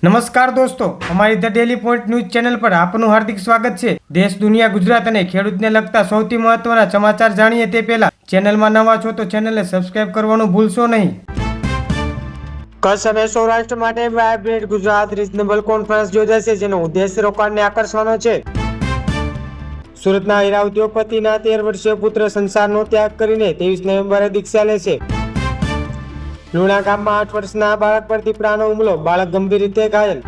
નમસ્કાર દોસ્તો, અમારી the daily point news channel પર આપનું હાર્દિક સ્વાગત છે। દેશ, દુનિયા, ગુજરાત અને ખેડૂતને લગતા સૌથી મહત્વના સમાચાર જાણીએ તે પહેલા ચેનલમાં નવા છો તો ચેનલને સબસ્ક્રાઇબ કરવાનું ભૂલશો નહીં। કચ્છ અને સૌરાષ્ટ્ર માટે વાઇબ્રન્ટ ગુજરાત રિજનેબલ કોન્ફરન્સ યોજાશે, જેનો ઉદ્દેશ્ય રોકાણને આકર્ષવાનો છે। સુરતના હીરા ઉદ્યોગપતિના 13 વર્ષીય પુત્ર સંસારનો ત્યાગ કરીને 23 નવેમ્બરે દીક્ષા લેશે। લુણા ગામમાં 8 વર્ષના બાળક પર દીપડાનો હુમલો, બાળક ગંભીર રીતે ઘાયલ।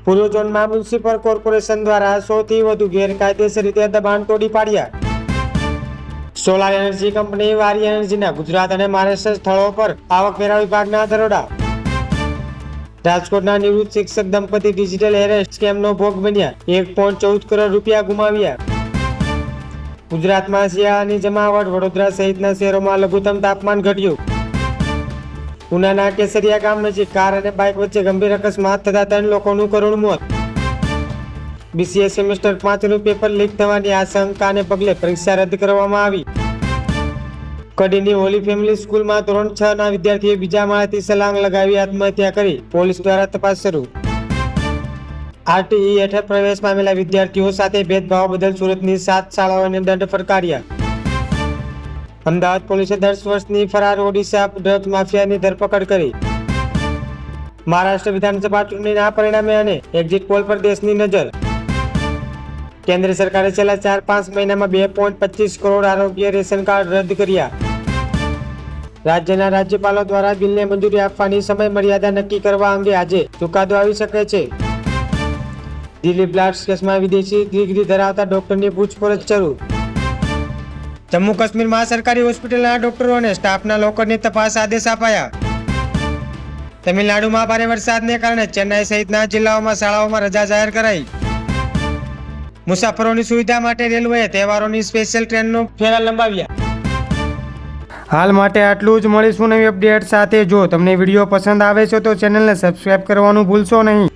પૂર્વ ઝોનમાં મ્યુનિસિપલ કોર્પોરેશન દ્વારા 100 થી વધુ ગેરકાયદેસર રીતે દબાણ તોડી પાડ્યા। સોલાર એનર્જી કંપની વારી એનર્જીના ગુજરાત અને મહારાષ્ટ્ર સ્થળો પર આવકવેરા વિભાગના દરોડા। રાજકોટના નિવૃત્ત શિક્ષક દંપતી ડિજિટલ એરેસ્ટ સ્કેમનો ભોગ બન્યા, 1.14 કરોડ રૂપિયા ગુમાવ્યા। ગુજરાતમાં શિયાળાની જમાવટ, વડોદરા સહિતના શહેરોમાં લઘુત્તમ તાપમાન ઘટ્યું। ઉનાના કેસરિયા ગામ નજીક કાર અને બાઇક વચ્ચે ગંભીર અકસ્માત થતા 3 લોકોનું કરુણ મોત। બીસીએ સેમેસ્ટર 5 નું પેપર લીક થવાની આશંકાને પગલે પરીક્ષા રદ કરવામાં આવી। કડીની હોલી ફેમિલી સ્કૂલમાં ધોરણ 6 ના વિદ્યાર્થીએ બીજા માળેથી છલાંગ લગાવી આત્મહત્યા કરી, પોલીસ દ્વારા તપાસ શરૂ। આરટીઈ હેઠળ પ્રવેશ પામેલા વિદ્યાર્થીઓ સાથે ભેદભાવ બદલ સુરતની 7 શાળાઓને દંડ ફટકાર્યા। અમદાવાદ પોલીસે 10 વર્ષની ફરાર ઓડિશા ડ્રગ્સ માફિયાની ધરપકડ કરી। મહારાષ્ટ્ર વિધાનસભા ચૂંટણીના પરિણામે અને એક્ઝિટ પોલ પર દેશની નજર। કેન્દ્ર સરકારે છેલ્લા 4-5 મહિનામાં 2.25 કરોડ આરોગ્ય રેશન કાર્ડ રદ કર્યા। રાજ્યના રાજ્યપાલો દ્વારા બિલને મંજૂરી આપવાની સમય મર્યાદા નક્કી કરવા અંગે આજે ચુકાદો આવી શકે છે। દિલ્હી બ્લાસ્ટ કેસમાં વિદેશી ડિગ્રી ધરાવતા ડોક્ટરની પૂછપરછ શરૂ। જમ્મુ કાશ્મીરમાં સરકારી હોસ્પિટલના ડોક્ટરો અને સ્ટાફના લોકરની તપાસ આદેશ અપાયા। તમિલનાડુમાં ભારે વરસાદને કારણે ચેન્નાઈ સહિતના જિલ્લાઓમાં શાળાઓમાં રજા જાહેર કરાઈ। મુસાફરોની સુવિધા માટે રેલવેએ તહેવારોની સ્પેશિયલ ટ્રેનનો ફેરા લંબાવ્યા। હાલ માટે આટલું જ, મળીશું નવી અપડેટ સાથે। જો તમને વિડીયો પસંદ આવે છે તો ચેનલને સબસ્ક્રાઇબ કરવાનું ભૂલશો નહીં।